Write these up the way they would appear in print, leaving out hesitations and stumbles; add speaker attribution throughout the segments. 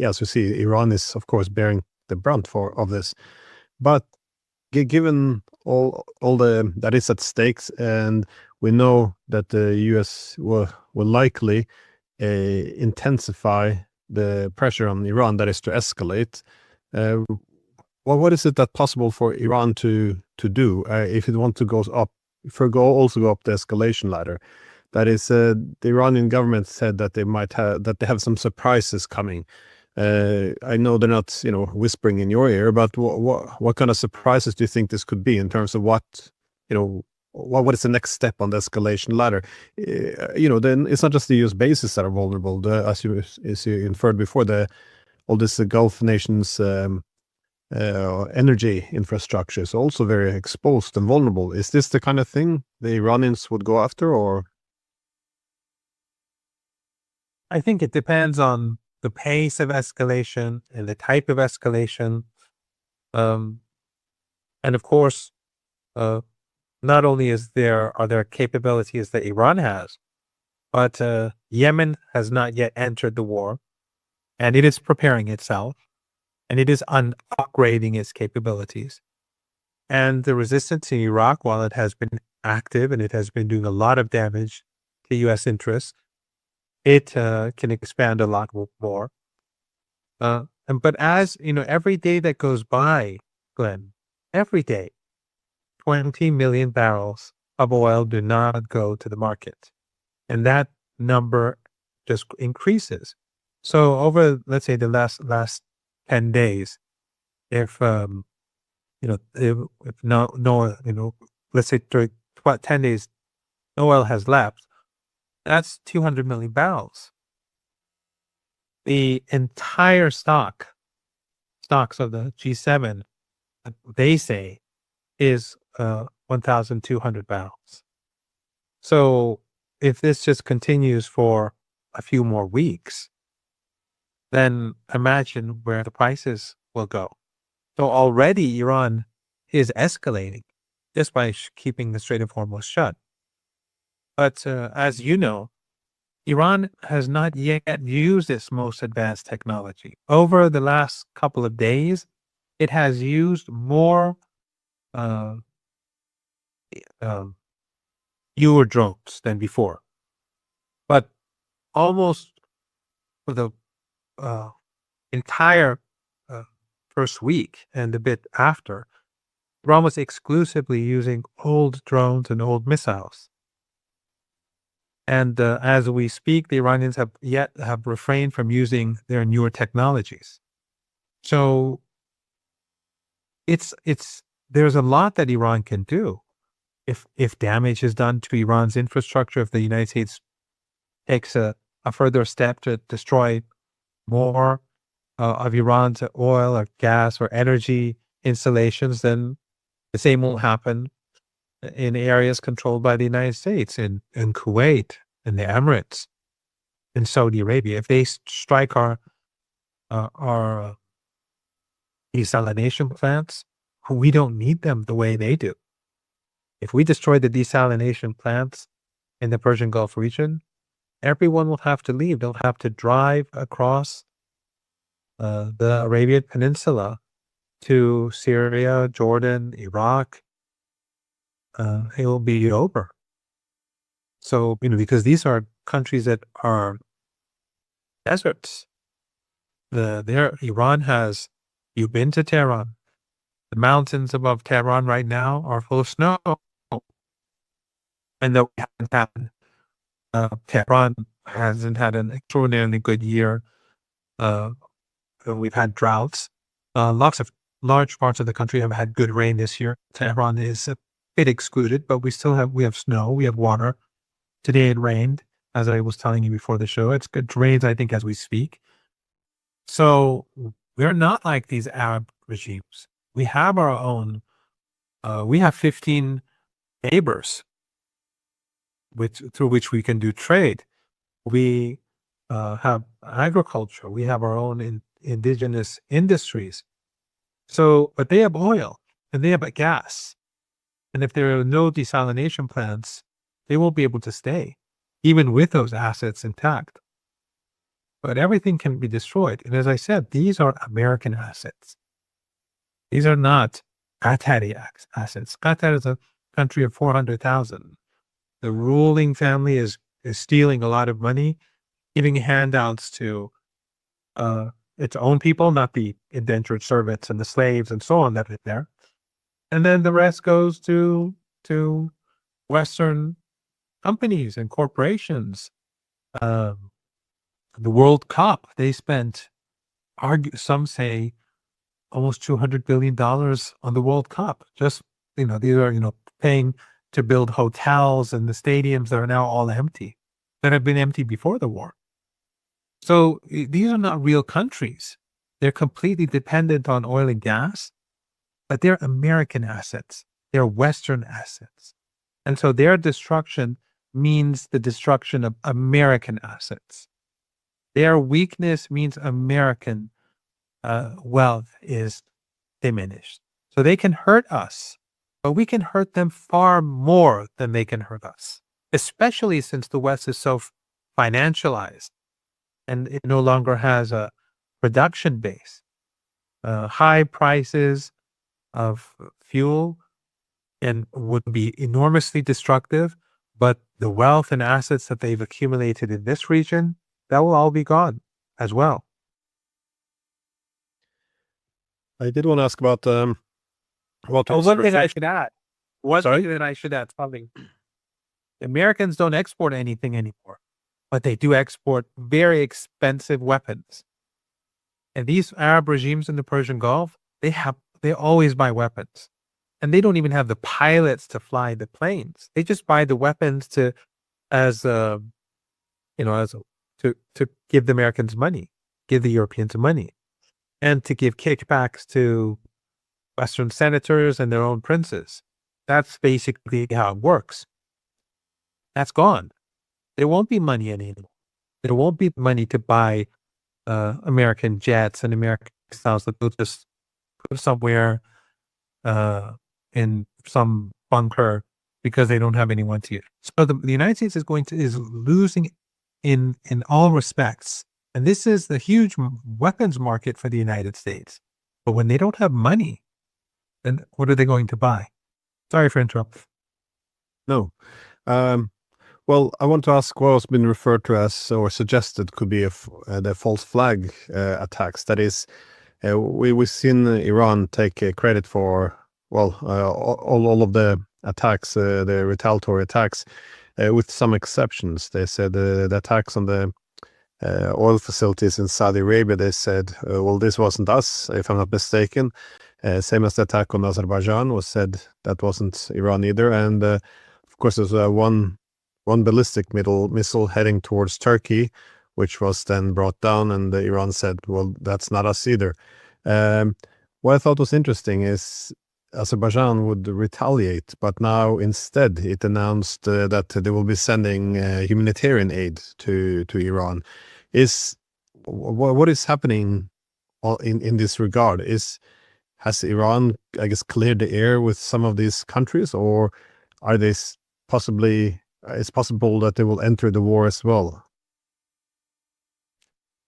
Speaker 1: as we see, Iran is of course bearing the brunt of this. But given all the that is at stakes, and we know that the U.S. will likely intensify the pressure on Iran, that is to escalate. What is it that possible for Iran to do if it wants to go up, also go up the escalation ladder? That is, the Iranian government said that they have some surprises coming. I know they're not, whispering in your ear, but what kind of surprises do you think this could be in terms of what is the next step on the escalation ladder? Then it's not just the U.S. bases that are vulnerable. As you inferred before, all this Gulf nations. Energy infrastructure is also very exposed and vulnerable. Is this the kind of thing the Iranians would go after, or?
Speaker 2: I think it depends on the pace of escalation and the type of escalation. And of course, not only are there capabilities that Iran has, but Yemen has not yet entered the war, and it is preparing itself, and it is upgrading its capabilities. And the resistance in Iraq, while it has been active and it has been doing a lot of damage to U.S. interests, it can expand a lot more. But as every day that goes by, Glenn, every day, 20 million barrels of oil do not go to the market. And that number just increases. So over, let's say, the last 10 days, if let's say during 10 days, no oil has left, that's 200 million barrels. The entire stocks of the G7, they say, is 1,200 barrels. So if this just continues for a few more weeks, then imagine where the prices will go. So already Iran is escalating just by keeping the Strait of Hormuz shut. But as you know, Iran has not yet used its most advanced technology. Over the last couple of days, it has used more newer drones than before. But almost for the entire first week and a bit after, we're almost exclusively using old drones and old missiles. And as we speak, the Iranians have refrained from using their newer technologies. So there's a lot that Iran can do if damage is done to Iran's infrastructure. If the United States takes a further step to destroy more of Iran's oil or gas or energy installations, then the same will happen in areas controlled by the United States, in Kuwait, in the Emirates, in Saudi Arabia. If they strike our desalination plants, we don't need them the way they do. If we destroy the desalination plants in the Persian Gulf region, everyone will have to leave. They'll have to drive across the Arabian Peninsula to Syria, Jordan, Iraq. It will be over. So, because these are countries that are deserts. Iran has, you've been to Tehran. The mountains above Tehran right now are full of snow. And though we haven't had, Tehran hasn't had an extraordinarily good year. We've had droughts. Large parts of the country have had good rain this year. Tehran is a bit excluded, but we have snow, we have water. Today it rained, as I was telling you before the show. It rains, I think, as we speak. So we're not like these Arab regimes. We have our own. We have 15 neighbors through which we can do trade. We have agriculture. We have our own indigenous industries. So, but they have oil and they have gas. And if there are no desalination plants, they won't be able to stay, even with those assets intact. but everything can be destroyed. And as I said, these are American assets. These are not Qatari assets. Qatar is a country of 400,000. The ruling family is stealing a lot of money, giving handouts to its own people, not the indentured servants and the slaves and so on that are there. And then the rest goes to Western companies and corporations. The World Cup, they spent, some say, almost $200 billion on the World Cup. Just, these are, paying to build hotels and the stadiums that are now all empty, that have been empty before the war. So these are not real countries. They're completely dependent on oil and gas, but they're American assets. They're Western assets. And so their destruction means the destruction of American assets. Their weakness means American wealth is diminished. So they can hurt us, but we can hurt them far more than they can hurt us, especially since the West is so financialized and it no longer has a production base. High prices of fuel and would be enormously destructive, but the wealth and assets that they've accumulated in this region, that will all be gone as well.
Speaker 1: I did want to ask about what
Speaker 2: One thing I should add.
Speaker 1: Sorry?
Speaker 2: Thing that I should add, something. Americans don't export anything anymore, but they do export very expensive weapons. And these Arab regimes in the Persian Gulf, they always buy weapons. And they don't even have the pilots to fly the planes. They just buy the weapons to give the Americans money, give the Europeans money, and to give kickbacks to Western senators and their own princes. That's basically how it works. That's gone. There won't be money anymore. There won't be money to buy American jets and American styles that they'll just put somewhere in some bunker because they don't have anyone to use. So the United States is losing in all respects. And this is the huge weapons market for the United States. But when they don't have money, then what are they going to buy? Sorry for interrupting.
Speaker 1: No. Well, I want to ask what has been referred to as or suggested could be the false flag attacks. That is, we've seen Iran take credit for, all of the attacks, the retaliatory attacks, with some exceptions. They said the attacks on the oil facilities in Saudi Arabia, they said, this wasn't us, if I'm not mistaken. Same as the attack on Azerbaijan was said that wasn't Iran either. And of course, there's one ballistic missile heading towards Turkey, which was then brought down, and Iran said, that's not us either. What I thought was interesting is Azerbaijan would retaliate, but now instead it announced that they will be sending humanitarian aid to Iran. What is happening in this regard? Has Iran, I guess, cleared the air with some of these countries, or are they possibly? It's possible that they will enter the war as well.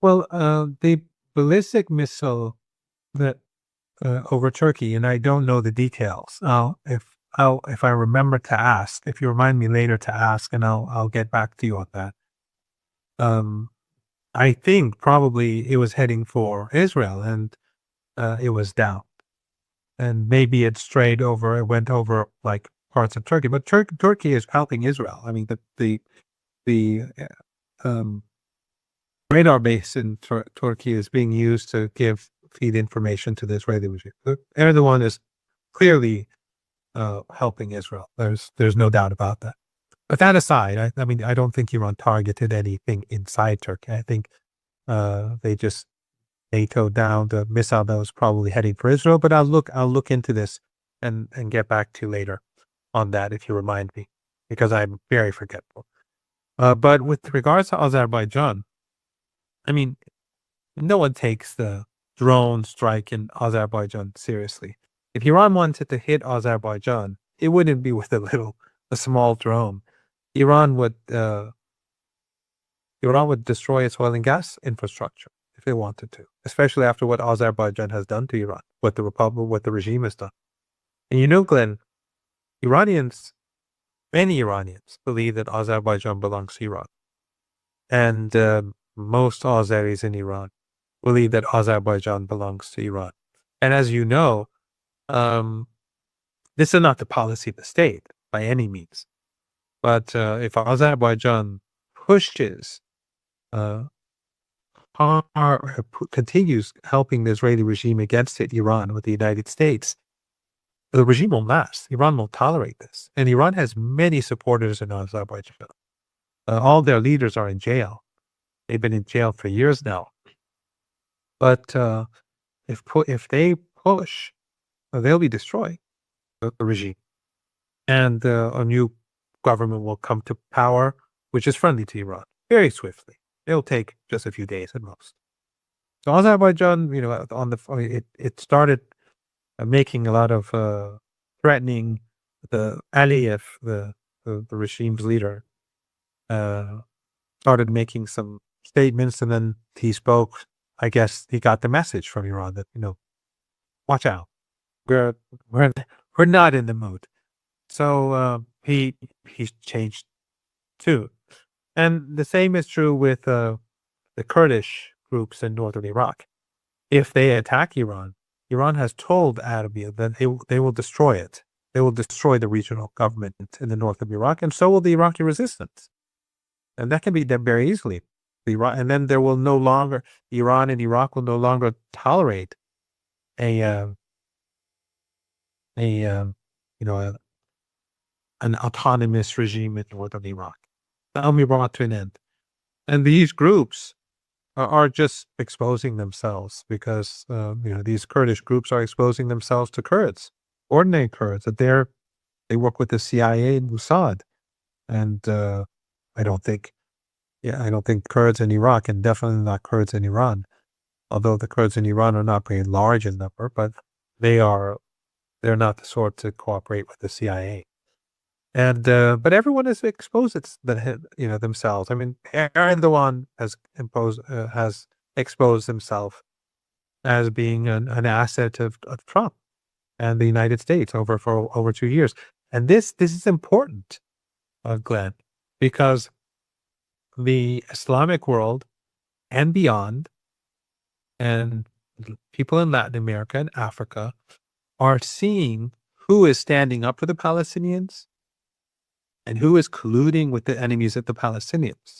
Speaker 2: Well, the ballistic missile that over Turkey, and I don't know the details. If I remember to ask, if you remind me later to ask, and I'll get back to you on that. I think probably it was heading for Israel, and it was down, and maybe it went over like parts of Turkey, but Turkey is helping Israel. I mean, the radar base in Turkey is being used to feed information to the Israeli regime. Erdogan is clearly helping Israel. There's no doubt about that. But that aside, I mean, I don't think Iran targeted anything inside Turkey. I think they just NATO'd down the missile that was probably heading for Israel. But I'll look into this and get back to you later on that if you remind me, because I'm very forgetful. But with regards to Azerbaijan, I mean, no one takes the drone strike in Azerbaijan seriously. If Iran wanted to hit Azerbaijan, it wouldn't be with a small drone. Iran would Iran would destroy its oil and gas infrastructure if they wanted to, especially after what Azerbaijan has done to Iran, what the regime has done. And Glenn, many Iranians believe that Azerbaijan belongs to Iran. And most Azeris in Iran believe that Azerbaijan belongs to Iran. And as you know, this is not the policy of the state by any means. But if Azerbaijan pushes, continues helping the Israeli regime against Iran with the United States, the regime won't last. Iran won't tolerate this. And Iran has many supporters in Azerbaijan. All their leaders are in jail. They've been in jail for years now. But if they push, they'll be destroying the regime. And a new government will come to power, which is friendly to Iran, very swiftly. It'll take just a few days at most. So Azerbaijan, it started making a lot of threatening. The Aliyev, the regime's leader, started making some statements, and then he spoke. I guess he got the message from Iran that watch out, we're not in the mood. So he's changed too, and the same is true with the Kurdish groups in northern Iraq. If they attack Iran, Iran has told Erbil that they will destroy it. They will destroy the regional government in the north of Iraq, and so will the Iraqi resistance. And that can be done very easily. And then there will no longer, Iran and Iraq will no longer tolerate an autonomous regime in northern Iraq. That'll be brought to an end. And these groups are just exposing themselves because these Kurdish groups are exposing themselves to Kurds, ordinary Kurds, that they work with the CIA and Mossad. And I don't think Kurds in Iraq, and definitely not Kurds in Iran, although the Kurds in Iran are not very large in number, but they're not the sort to cooperate with the CIA. And but everyone has exposed themselves. I mean, Erdogan has exposed himself as being an asset of Trump and the United States for over 2 years. And this is important, Glenn, because the Islamic world and beyond, and people in Latin America and Africa are seeing who is standing up for the Palestinians and who is colluding with the enemies of the Palestinians.